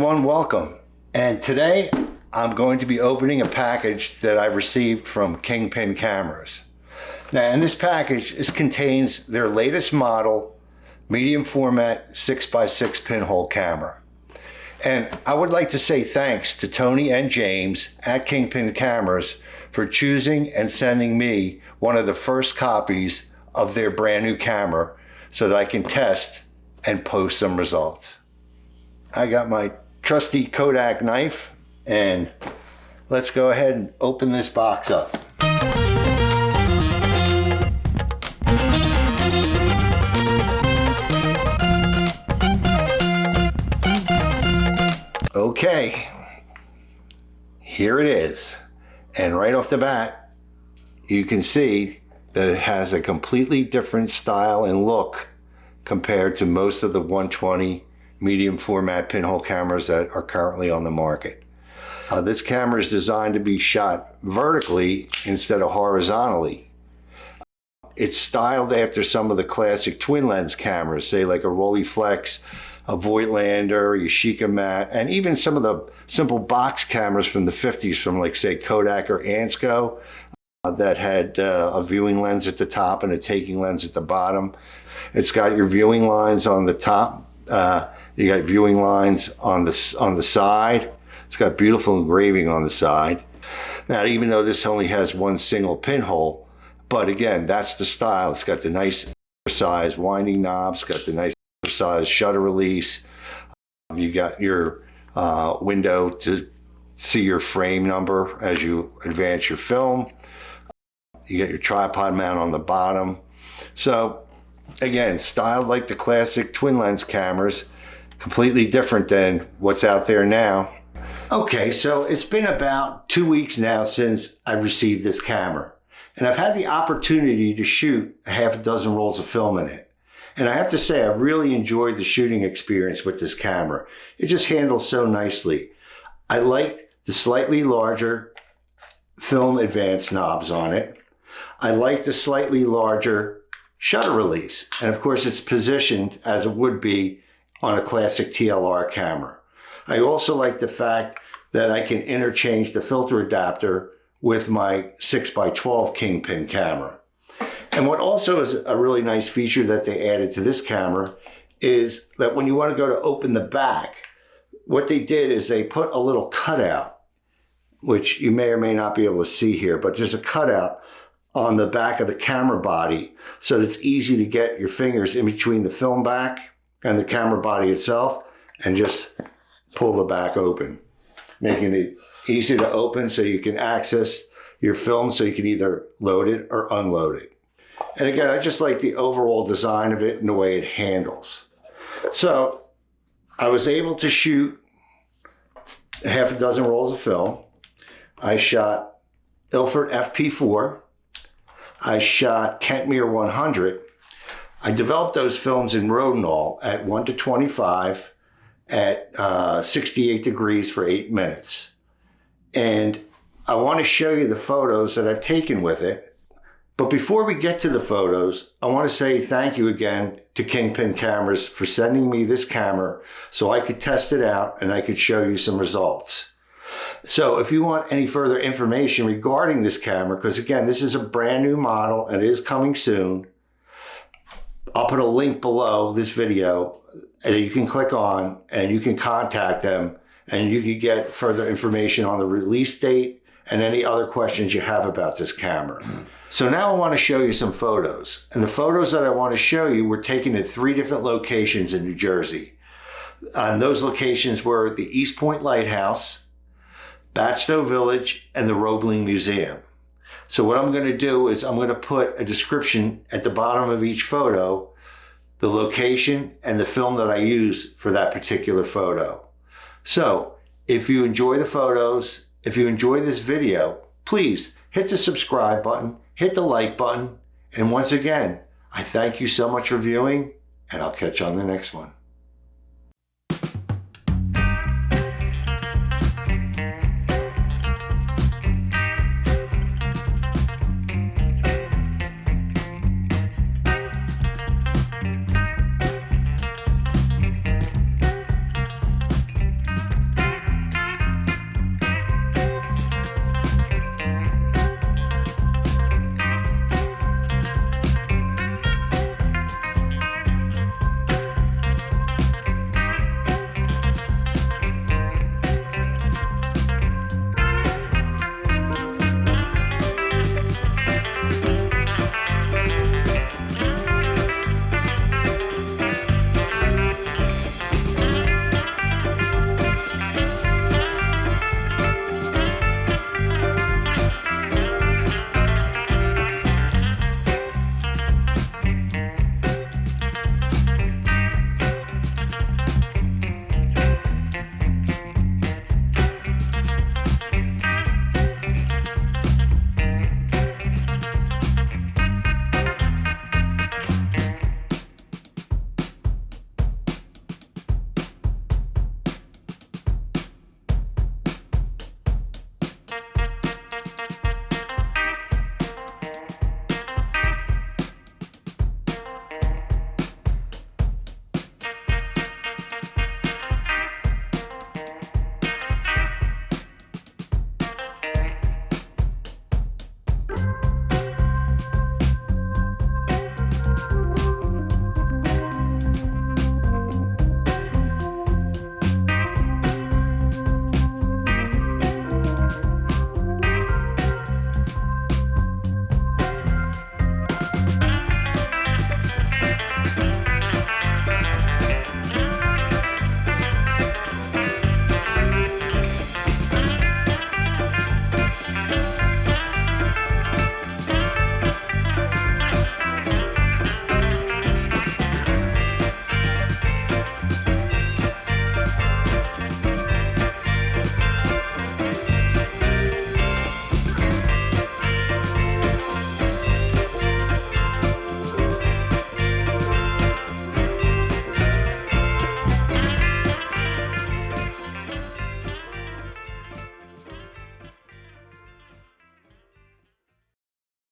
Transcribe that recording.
everyone, welcome. And today I'm going to be opening a package that I received from Kingpin Cameras. Now, in this package, this contains their latest model, medium format 6x6 pinhole camera. And I would like to say thanks to Tony and James at Kingpin Cameras for choosing and sending me one of the first copies of their brand new camera so that I can test and post some results. I got my trusty Kodak knife, and let's go ahead and open this box up. Okay, here it is. And right off the bat, you can see that it has a completely different style and look compared to most of the 120 medium format pinhole cameras that are currently on the market. This camera is designed to be shot vertically instead of horizontally. It's styled after some of the classic twin lens cameras, say like a Rolleiflex, a Voigtlander, Yashica Mat, and even some of the simple box cameras from the 50s from like say Kodak or Ansco that had a viewing lens at the top and a taking lens at the bottom. It's got your viewing lines on the top. You got viewing lines on the side. It's got beautiful engraving on the side. Now, even though this only has one single pinhole, but again, that's the style. It's got the nice size winding knobs, got the nice size shutter release. You got your window to see your frame number as you advance your film. You got your tripod mount on the bottom. So again, styled like the classic twin lens cameras, completely different than what's out there now. Okay, so it's been about 2 weeks now since I received this camera, and I've had the opportunity to shoot a half a dozen rolls of film in it. And I have to say, I really enjoyed the shooting experience with this camera. It just handles so nicely. I like the slightly larger film advance knobs on it. I like the slightly larger shutter release. And of course, it's positioned as it would be on a classic TLR camera. I also like the fact that I can interchange the filter adapter with my 6x12 Kingpin camera. And what also is a really nice feature that they added to this camera is that when you want to go to open the back, what they did is they put a little cutout, which you may or may not be able to see here, but there's a cutout on the back of the camera body so that it's easy to get your fingers in between the film back and the camera body itself and just pull the back open, making it easy to open so you can access your film so you can either load it or unload it. And again, I just like the overall design of it and the way it handles. So I was able to shoot a half a dozen rolls of film. I shot Ilford FP4. I shot Kentmere 100. I developed those films in Rodinal at 1:25 at 68 degrees for 8 minutes. And I want to show you the photos that I've taken with it. But before we get to the photos, I want to say thank you again to Kingpin Cameras for sending me this camera so I could test it out and I could show you some results. So if you want any further information regarding this camera, because again, this is a brand new model and it is coming soon, I'll put a link below this video that you can click on and you can contact them and you can get further information on the release date and any other questions you have about this camera. So now I want to show you some photos. And the photos that I want to show you were taken at 3 different locations in New Jersey. And those locations were the East Point Lighthouse, Batstow Village, and the Roebling Museum. So what I'm going to do is I'm going to put a description at the bottom of each photo, the location and the film that I use for that particular photo. So if you enjoy the photos, if you enjoy this video, please hit the subscribe button, hit the like button, and once again, I thank you so much for viewing, and I'll catch you on the next one.